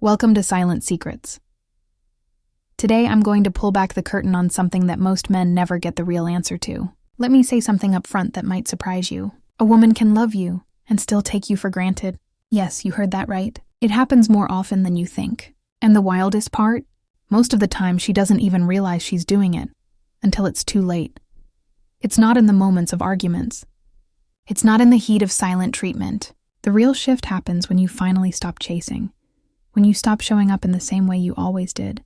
Welcome to Silent Secrets. Today I'm going to pull back the curtain on something that most men never get the real answer to. Let me say something up front that might surprise you. A woman can love you and still take you for granted. Yes, you heard that right. It happens more often than you think. And the wildest part? Most of the time she doesn't even realize she's doing it until it's too late. It's not in the moments of arguments. It's not in the heat of silent treatment. The real shift happens when you finally stop chasing. When you stop showing up in the same way you always did,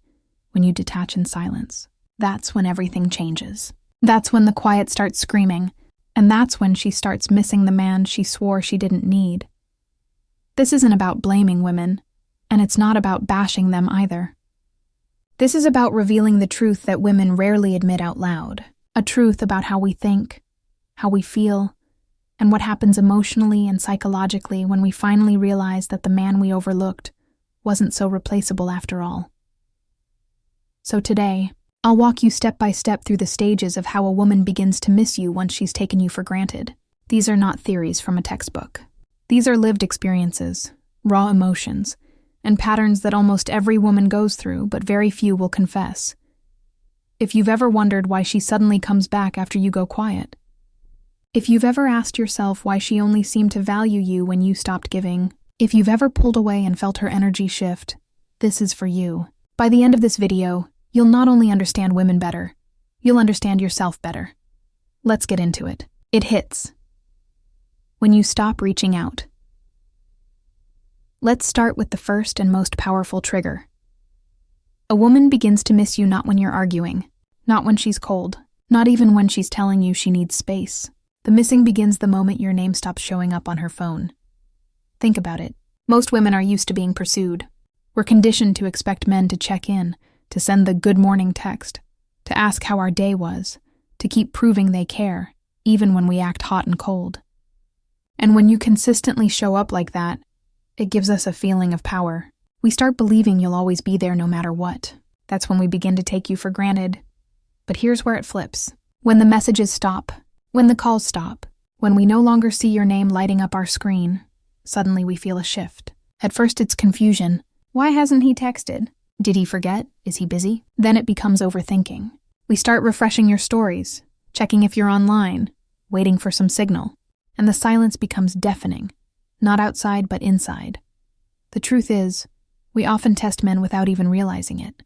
when you detach in silence. That's when everything changes. That's when the quiet starts screaming, and that's when she starts missing the man she swore she didn't need. This isn't about blaming women, and it's not about bashing them either. This is about revealing the truth that women rarely admit out loud, a truth about how we think, how we feel, and what happens emotionally and psychologically when we finally realize that the man we overlooked wasn't so replaceable after all. So today, I'll walk you step by step through the stages of how a woman begins to miss you once she's taken you for granted. These are not theories from a textbook. These are lived experiences, raw emotions, and patterns that almost every woman goes through, but very few will confess. If you've ever wondered why she suddenly comes back after you go quiet, if you've ever asked yourself why she only seemed to value you when you stopped giving, if you've ever pulled away and felt her energy shift, this is for you. By the end of this video, you'll not only understand women better, you'll understand yourself better. Let's get into it. It hits when you stop reaching out. Let's start with the first and most powerful trigger. A woman begins to miss you not when you're arguing, not when she's cold, not even when she's telling you she needs space. The missing begins the moment your name stops showing up on her phone. Think about it. Most women are used to being pursued. We're conditioned to expect men to check in, to send the good morning text, to ask how our day was, to keep proving they care, even when we act hot and cold. And when you consistently show up like that, it gives us a feeling of power. We start believing you'll always be there no matter what. That's when we begin to take you for granted. But here's where it flips. When the messages stop, when the calls stop, when we no longer see your name lighting up our screen, suddenly we feel a shift. At first it's confusion. Why hasn't he texted? Did he forget? Is he busy? Then it becomes overthinking. We start refreshing your stories, checking if you're online, waiting for some signal. And the silence becomes deafening. Not outside, but inside. The truth is, we often test men without even realizing it.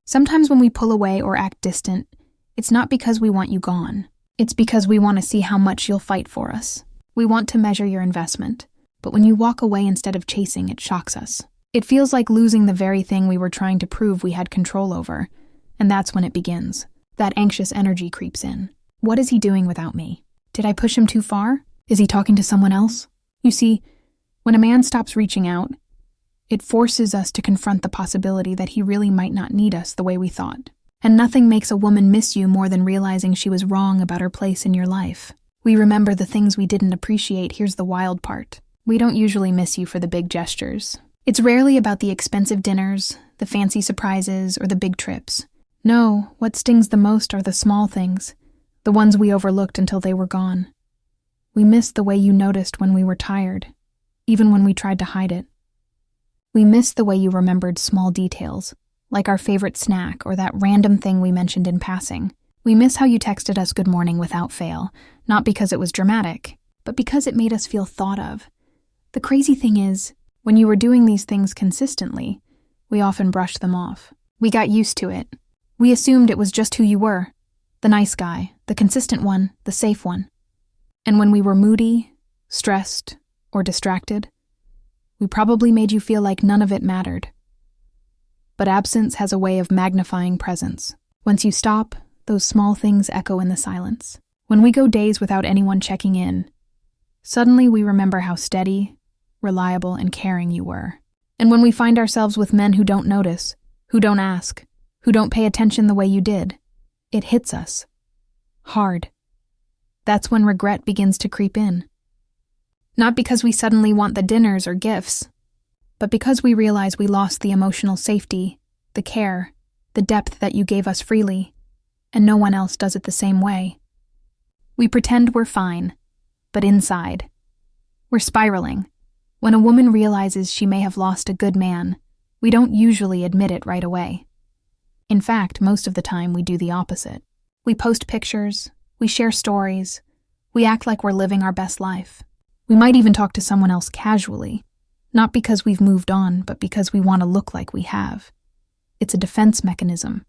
Sometimes when we pull away or act distant, it's not because we want you gone. It's because we want to see how much you'll fight for us. We want to measure your investment. But when you walk away instead of chasing, it shocks us. It feels like losing the very thing we were trying to prove we had control over. And that's when it begins. That anxious energy creeps in. What is he doing without me? Did I push him too far? Is he talking to someone else? You see, when a man stops reaching out, it forces us to confront the possibility that he really might not need us the way we thought. And nothing makes a woman miss you more than realizing she was wrong about her place in your life. We remember the things we didn't appreciate. Here's the wild part. We don't usually miss you for the big gestures. It's rarely about the expensive dinners, the fancy surprises, or the big trips. No, what stings the most are the small things, the ones we overlooked until they were gone. We miss the way you noticed when we were tired, even when we tried to hide it. We miss the way you remembered small details, like our favorite snack or that random thing we mentioned in passing. We miss how you texted us good morning without fail, not because it was dramatic, but because it made us feel thought of. The crazy thing is, when you were doing these things consistently, we often brushed them off. We got used to it. We assumed it was just who you were, the nice guy, the consistent one, the safe one. And when we were moody, stressed, or distracted, we probably made you feel like none of it mattered. But absence has a way of magnifying presence. Once you stop, those small things echo in the silence. When we go days without anyone checking in, suddenly we remember how steady, reliable, and caring you were. And when we find ourselves with men who don't notice, who don't ask, who don't pay attention the way you did, it hits us. Hard. That's when regret begins to creep in. Not because we suddenly want the dinners or gifts, but because we realize we lost the emotional safety, the care, the depth that you gave us freely, and no one else does it the same way. We pretend we're fine, but inside, we're spiraling. When a woman realizes she may have lost a good man, We don't usually admit it right away. In fact, most of the time we do the opposite. We post pictures, we share stories, we act like we're living our best life. We might even talk to someone else casually, not because we've moved on, but because we want to look like we have. It's a defense mechanism.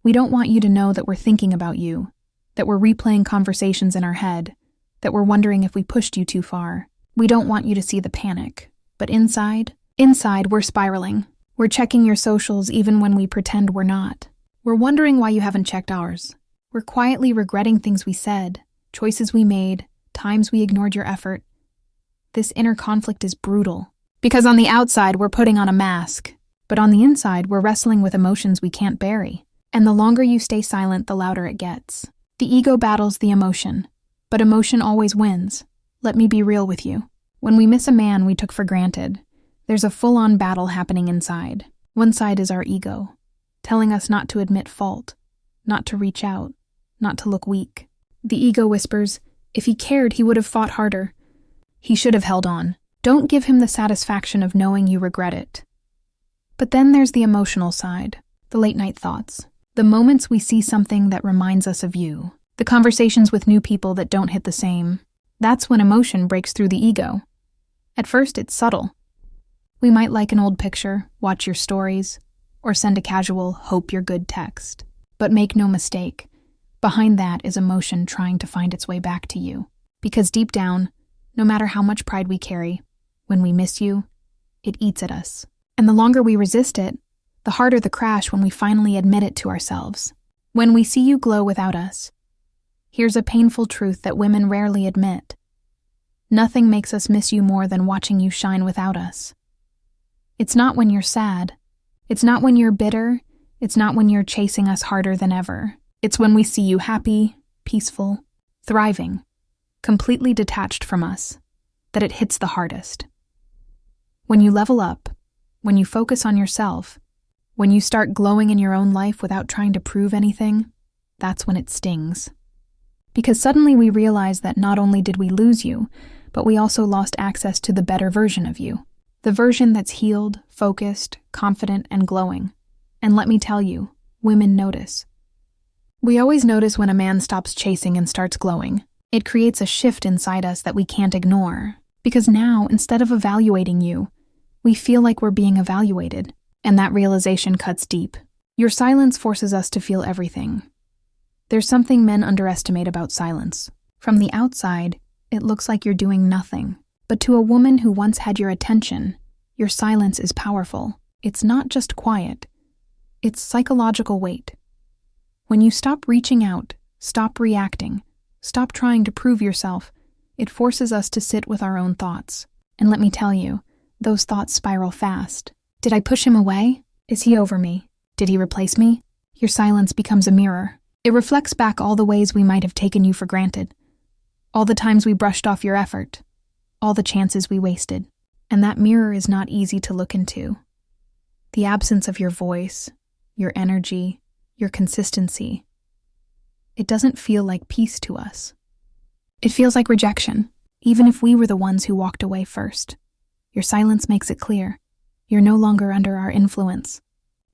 We don't want you to know that we're thinking about you, that we're replaying conversations in our head, that we're wondering if we pushed you too far. We don't want you to see the panic. But inside, we're spiraling. We're checking your socials even when we pretend we're not. We're wondering why you haven't checked ours. We're quietly regretting things we said, choices we made, times we ignored your effort. This inner conflict is brutal. Because on the outside, we're putting on a mask. But on the inside, we're wrestling with emotions we can't bury. And the longer you stay silent, the louder it gets. The ego battles the emotion. But emotion always wins. Let me be real with you. When we miss a man we took for granted, there's a full-on battle happening inside. One side is our ego, telling us not to admit fault, not to reach out, not to look weak. The ego whispers, if he cared, he would have fought harder. He should have held on. Don't give him the satisfaction of knowing you regret it. But then there's the emotional side, the late-night thoughts, the moments we see something that reminds us of you, the conversations with new people that don't hit the same. That's when emotion breaks through the ego. At first, it's subtle. We might like an old picture, watch your stories, or send a casual, hope you're good text. But make no mistake, behind that is emotion trying to find its way back to you. Because deep down, no matter how much pride we carry, when we miss you, it eats at us. And the longer we resist it, the harder the crash when we finally admit it to ourselves. When we see you glow without us, here's a painful truth that women rarely admit. Nothing makes us miss you more than watching you shine without us. It's not when you're sad. It's not when you're bitter. It's not when you're chasing us harder than ever. It's when we see you happy, peaceful, thriving, completely detached from us, that it hits the hardest. When you level up, when you focus on yourself, when you start glowing in your own life without trying to prove anything, that's when it stings. Because suddenly we realize that not only did we lose you, but we also lost access to the better version of you. The version that's healed, focused, confident, and glowing. And let me tell you, women notice. We always notice when a man stops chasing and starts glowing. It creates a shift inside us that we can't ignore. Because now, instead of evaluating you, we feel like we're being evaluated. And that realization cuts deep. Your silence forces us to feel everything. There's something men underestimate about silence. From the outside, it looks like you're doing nothing. But to a woman who once had your attention, your silence is powerful. It's not just quiet. It's psychological weight. When you stop reaching out, stop reacting, stop trying to prove yourself, it forces us to sit with our own thoughts. And let me tell you, those thoughts spiral fast. Did I push him away? Is he over me? Did he replace me? Your silence becomes a mirror. It reflects back all the ways we might have taken you for granted, all the times we brushed off your effort, all the chances we wasted. And that mirror is not easy to look into. The absence of your voice, your energy, your consistency, it doesn't feel like peace to us. It feels like rejection, even if we were the ones who walked away first. Your silence makes it clear. You're no longer under our influence.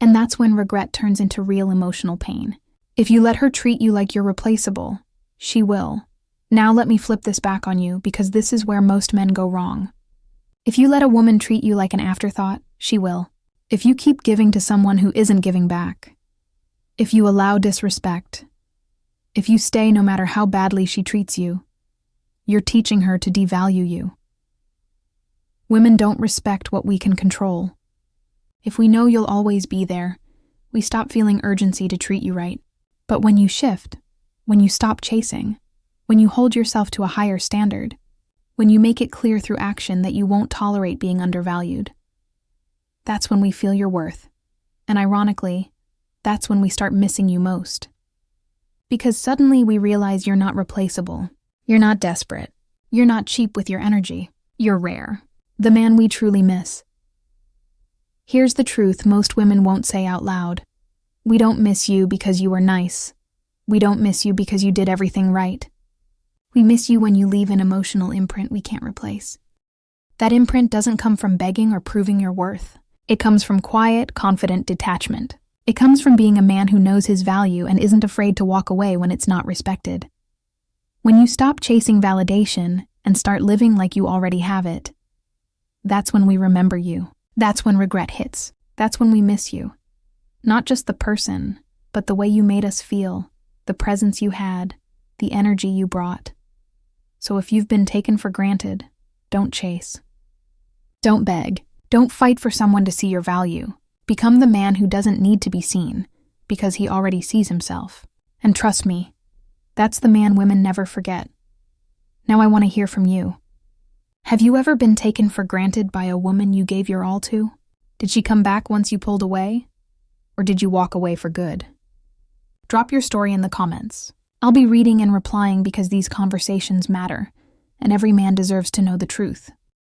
And that's when regret turns into real emotional pain. If you let her treat you like you're replaceable, she will. Now let me flip this back on you, because this is where most men go wrong. If you let a woman treat you like an afterthought, she will. If you keep giving to someone who isn't giving back, if you allow disrespect, if you stay no matter how badly she treats you, you're teaching her to devalue you. Women don't respect what we can control. If we know you'll always be there, we stop feeling urgency to treat you right. But when you shift, when you stop chasing, when you hold yourself to a higher standard, when you make it clear through action that you won't tolerate being undervalued, that's when we feel your worth. And ironically, that's when we start missing you most. Because suddenly we realize you're not replaceable. You're not desperate. You're not cheap with your energy. You're rare. The man we truly miss. Here's the truth most women won't say out loud. We don't miss you because you were nice. We don't miss you because you did everything right. We miss you when you leave an emotional imprint we can't replace. That imprint doesn't come from begging or proving your worth. It comes from quiet, confident detachment. It comes from being a man who knows his value and isn't afraid to walk away when it's not respected. When you stop chasing validation and start living like you already have it, that's when we remember you. That's when regret hits. That's when we miss you. Not just the person, but the way you made us feel, the presence you had, the energy you brought. So if you've been taken for granted, don't chase. Don't beg. Don't fight for someone to see your value. Become the man who doesn't need to be seen, because he already sees himself. And trust me, that's the man women never forget. Now I want to hear from you. Have you ever been taken for granted by a woman you gave your all to? Did she come back once you pulled away? Or did you walk away for good? Drop your story in the comments. I'll be reading and replying because these conversations matter, and every man deserves to know the truth.